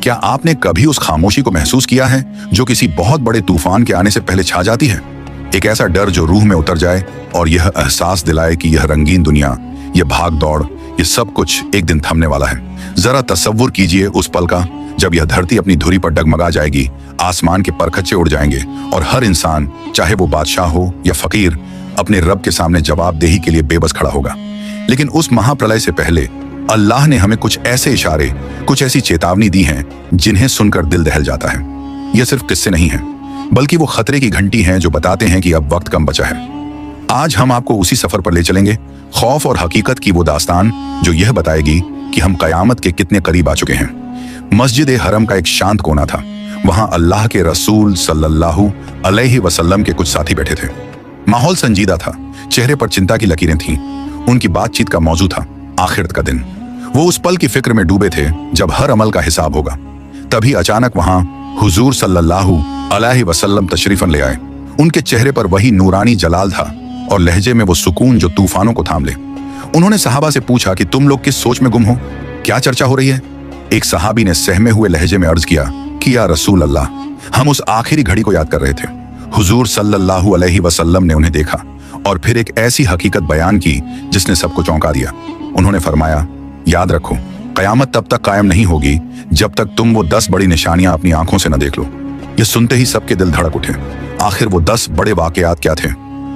क्या आपने कभी उस खामोशी को महसूस किया है जो किसी बहुत बड़े तूफान के आने से पहले छा जाती है? एक ऐसा डर जो रूह में उतर जाए और यह एहसास दिलाए कि यह रंगीन दुनिया, यह भाग दौड़, ये सब कुछ एक दिन थमने वाला है। जरा तसव्वुर कीजिए उस पल का जब यह धरती अपनी धुरी पर डगमगा जाएगी, आसमान के परखच्चे उड़ जाएंगे और हर इंसान, चाहे वो बादशाह हो या फकीर, अपने रब के सामने जवाबदेही के लिए बेबस खड़ा होगा। लेकिन उस महाप्रलय से पहले अल्लाह ने हमें कुछ ऐसे इशारे, कुछ ऐसी चेतावनी दी हैं जिन्हें सुनकर दिल दहल जाता है। यह सिर्फ किस्से नहीं हैं, बल्कि वो खतरे की घंटी हैं जो बताते हैं कि अब वक्त कम बचा है। आज हम आपको उसी सफर पर ले चलेंगे, खौफ और हकीकत की वो दास्तान जो यह बताएगी कि हम कयामत के कितने करीब आ चुके हैं। मस्जिद हरम का एक शांत कोना था। वहां अल्लाह के रसूल सल्लल्लाहु अलैहि वसल्लम के कुछ साथी बैठे थे। माहौल संजीदा था, चेहरे पर चिंता की लकीरें थीं। उनकी बातचीत का मौजू था आखिरत का दिन। वो उस पल की फिक्र में डूबे थे जब हर अमल का हिसाब होगा। तभी अचानक वहां हुजूर सल्लल्लाहु अलैहि वसल्लम तशरीफन ले आए। उनके चेहरे पर वही नूरानी जलाल था और लहजे में वो सुकून जो तूफानों को थाम ले। उन्होंने सहाबा से पूछा कि तुम लोग किस सोच में गुम हो, क्या चर्चा हो रही है? एक सहाबी ने सहमे हुए लहजे में अर्ज किया कि या रसूल अल्लाह, हम उस आखिरी घड़ी को याद कर रहे थे। हुजूर सल्लल्लाहु अलैहि वसल्लम ने उन्हें देखा और फिर एक ऐसी हकीकत बयान की जिसने सबको चौंका दिया। उन्होंने फरमाया, याद रखो, कयामत तब तक कायम नहीं होगी जब तक तुम वो 10 बड़ी निशानियां अपनी आंखों से न देख लो। ये सुनते ही सबके दिल धड़क उठे। आखिर वो 10 बड़े वाकयात क्या थे?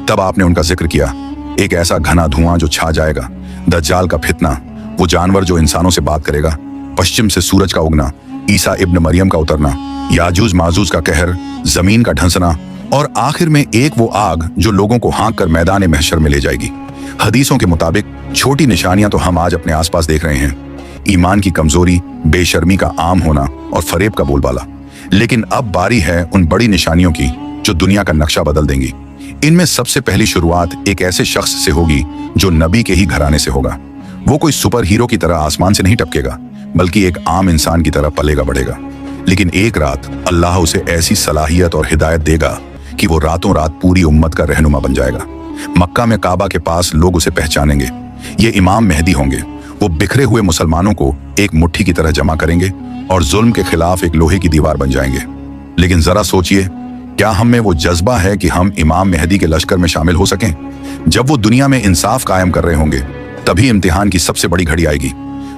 तब आपने उनका जिक्र किया। एक ऐसा घना धुआं जो छा जाएगा, दज्जाल का फितना, वो जानवर जो इंसानों से बात करेगा, पश्चिम से सूरज का उगना, ईसा इब्न मरियम का उतरना, याजूज माजूज का कहर, जमीन का ढंसना और आखिर में एक वो आग जो लोगों को हाँक कर मैदान महशर में ले जाएगी। हदीसों के मुताबिक छोटी निशानियां तो हम आज अपने आसपास देख रहे हैं, ईमान की कमजोरी, बेशर्मी का आम होना और फरेब का बोलबाला। लेकिन अब बारी है उन बड़ी निशानियों की जो दुनिया का नक्शा बदल देंगी। इनमें सबसे पहली शुरुआत एक ऐसे शख्स से होगी जो नबी के ही घराने से होगा। वो कोई सुपर हीरो की तरह आसमान से नहीं टपकेगा, बल्कि एक आम इंसान की तरह पलेगा बढ़ेगा। लेकिन एक रात अल्लाह उसे ऐसी सलाहियत और हिदायत देगा कि वो रातों रात पूरी उम्मत का रहनुमा बन जाएगा। मक्का में काबा के पास लोग उसे पहचानेंगे। ये इमाम मेहदी होंगे। वो बिखरे हुए मुसलमानों को एक मुट्ठी की तरह जमा करेंगे और जुल्म के खिलाफ एक लोहे की दीवार बन जाएंगे। लेकिन जरा सोचिए, क्या हम में वो जज्बा है कि हम इमाम मेहदी के लश्कर में शामिल हो सकें? जब वो दुनिया में इंसाफ कायम कर रहे होंगे, तभी इम्तिहान की सबसे बड़ी घड़ी आएगी।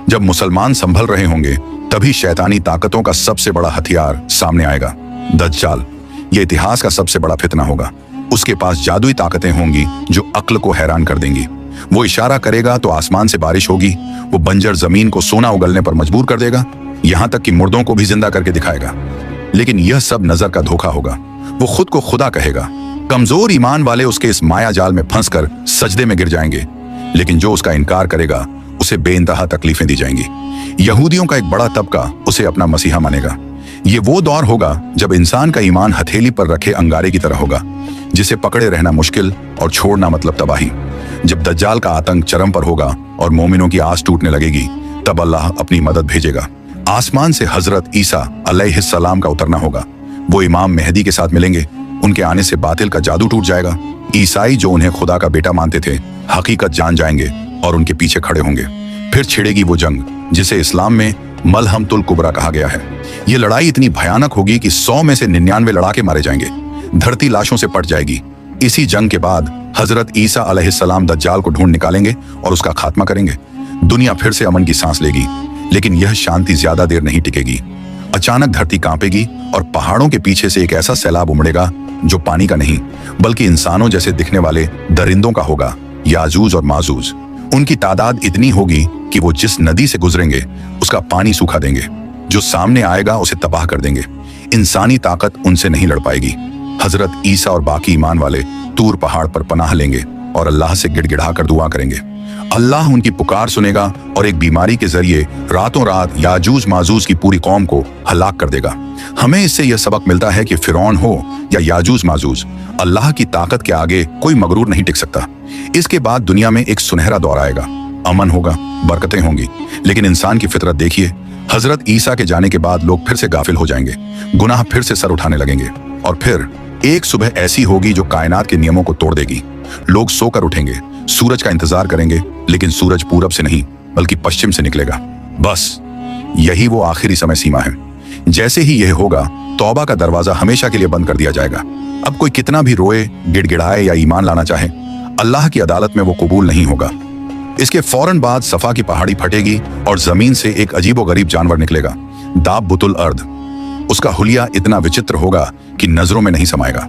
जब मुसलमान संभल रहे होंगे, तभी शैतानी ताकतों का सबसे बड़ा हथियार सामने आएगा, दज्जाल। ये इतिहास का सबसे बड़ा फितना होगा। उसके पास जादुई ताकतें होंगी जो अक्ल को हैरान कर देंगी। वो इशारा करेगा तो आसमान से बारिश होगी। वो बंजर जमीन को सोना उगलने पर मजबूर कर देगा, यहां तक कि मुर्दों को भी जिंदा करके दिखाएगा। लेकिन यह सब नजर का धोखा होगा। वो खुद को खुदा कहेगा। कमजोर ईमान वाले उसके इस माया जाल में फंसकर सजदे में गिर जाएंगे। लेकिन जो उसका इनकार करेगा, उसे बेइंतहा तकलीफें दी जाएंगी। यहूदियों का एक बड़ा तबका उसे अपना मसीहा मानेगा। ये वो दौर होगा जब इंसान का ईमान हथेली पर रखे अंगारे की तरह होगा, जिसे पकड़े रहना मुश्किल और छोड़ना मतलब तबाही। जब दज्जाल का आतंक चरम पर होगा और मोमिनों की आस टूटने लगेगी, तब अल्लाह अपनी मदद भेजेगा। आसमान से हजरत ईसा अलैहिस्सलाम का उतरना होगा। वो इमाम मेहदी के साथ मिलेंगे। उनके आने से बातिल का जादू टूट जाएगा। ईसाई जो उन्हें खुदा का बेटा मानते थे, हकीकत जान जाएंगे और उनके पीछे खड़े होंगे। फिर छिड़ेगी वो जंग जिसे इस्लाम में मलहमतुल कुबरा कहा गया है। ये लड़ाई इतनी भयानक होगी कि 100 में से 99 लड़ाके मारे जाएंगे। धरती लाशों से पट जाएगी। इसी जंग के बाद हजरत ईसा अलैहिस्सलाम दज्जाल को ढूंढ निकालेंगे और उसका खात्मा करेंगे। दुनिया फिर से अमन की सांस लेगी। लेकिन यह शांति ज्यादा देर नहीं टिकेगी। अचानक धरती कांपेगी और पहाड़ों के पीछे से एक ऐसा सैलाब उमड़ेगा जो पानी का नहीं, बल्कि इंसानों जैसे दिखने वाले दरिंदों का होगा, याजूज और माजूज। उनकी तादाद इतनी होगी कि वो जिस नदी से गुजरेंगे उसका पानी सूखा देंगे। जो सामने आएगा उसे तबाह कर देंगे। इंसानी ताकत उनसे नहीं लड़ पाएगी। हजरत ईसा और बाकी ईमान वाले तूर पहाड़ पर पनाह लेंगे और अल्लाह से गिड़गिड़ा कर दुआ करेंगे। अल्लाह उनकी पुकार सुनेगा और एक बीमारी के जरिए रातों रात याजूज माजूज की पूरी कौम को हलाक कर देगा। हमें इससे यह सबक मिलता है कि फिरौन हो या याजूज माजूज, अल्लाह की ताकत के आगे कोई मगरूर नहीं टिक सकता। इसके बाद दुनिया में एक सुनहरा दौर आएगा। अमन होगा, बरकतें होंगी। लेकिन इंसान की फितरत देखिए, हजरत ईसा के जाने के बाद लोग फिर से गाफिल हो जाएंगे। गुनाह फिर से सर उठाने लगेंगे और फिर एक सुबह ऐसी होगी जो कायनात के नियमों को तोड़ देगी। लोग सोकर उठेंगे, सूरज का इंतजार करेंगे, लेकिन सूरज पूरब से नहीं बल्कि पश्चिम से निकलेगा। बस यही वो आखिरी समय सीमा है। जैसे ही यह होगा, तौबा का दरवाजा हमेशा के लिए बंद कर दिया जाएगा। अब कोई कितना भी रोए, गिड़गिड़ाए या ईमान लाना चाहे, अल्लाह की अदालत में वो कबूल नहीं होगा। इसके फौरन बाद सफा की पहाड़ी फटेगी और जमीन से एक अजीबोगरीब जानवर निकलेगा, दाब्बुतुल अर्द। उसका हुलिया इतना विचित्र होगा कि नजरों में नहीं समाएगा।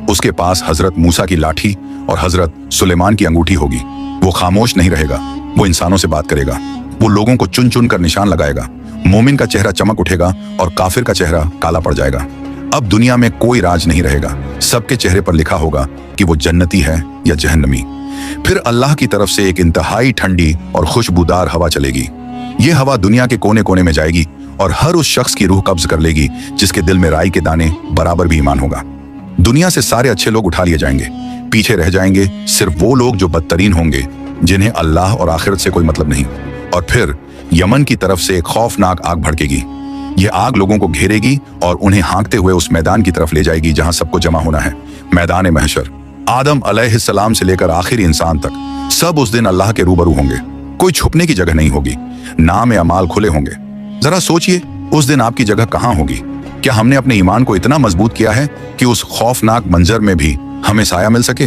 उसके पास हजरत मूसा की लाठी और हजरत सुलेमान की अंगूठी होगी। वो खामोश नहीं रहेगा, वो इंसानों से बात करेगा, वो लोगों को चुन चुन कर निशान लगाएगा। मोमिन का चेहरा चमक उठेगा और काफिर का चेहरा काला पड़ जाएगा। अब दुनिया में कोई राज नहीं रहेगा, सबके चेहरे पर लिखा होगा कि वो जन्नती है या जहन्नमी। फिर अल्लाह की तरफ से एक इंतहाई ठंडी और खुशबूदार हवा चलेगी। ये हवा दुनिया के कोने कोने में जाएगी और हर उस शख्स की रूह कब्ज कर लेगी जिसके दिल में राई के दाने बराबर भी ईमान होगा। दुनिया से सारे अच्छे लोग उठा लिए जाएंगे, पीछे रह जाएंगे सिर्फ वो लोग जो बदतरीन होंगे, जिन्हें अल्लाह और आखिरत से कोई मतलब नहीं। और फिर यमन की तरफ से एक खौफनाक आग भड़केगी। ये आग लोगों को घेरेगी और उन्हें हाँकते हुए उस मैदान की तरफ ले जाएगी जहां सबको जमा होना है, मैदान महशर। आदम अलैहिस्सलाम से लेकर आखिरी इंसान तक सब उस दिन अल्लाह के रूबरू होंगे। कोई छुपने की जगह नहीं होगी, नाम अमाल खुले होंगे। जरा सोचिए, उस दिन आपकी जगह कहां होगी? क्या हमने अपने ईमान को इतना मजबूत किया है कि उस खौफनाक मंजर में भी हमें साया मिल सके?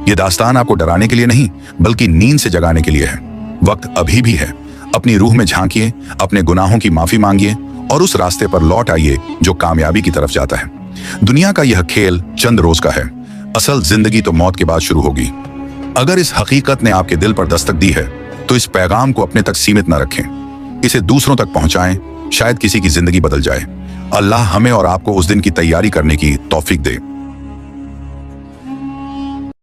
ये दास्तान आपको डराने के लिए नहीं, बल्कि नींद से जगाने के लिए है। वक्त अभी भी है। अपनी रूह में झांकिए, अपने गुनाहों की माफी मांगिए और उस रास्ते पर लौट आइए जो कामयाबी की तरफ जाता है। दुनिया का यह खेल चंद रोज का है, असल जिंदगी तो मौत के बाद शुरू होगी। अगर इस हकीकत ने आपके दिल पर दस्तक दी है तो इस पैगाम को अपने तक सीमित न रखें, इसे दूसरों तक पहुंचाएं, शायद किसी की जिंदगी बदल जाए। अल्लाह हमें और आपको उस दिन की तैयारी करने की तौफीक दे।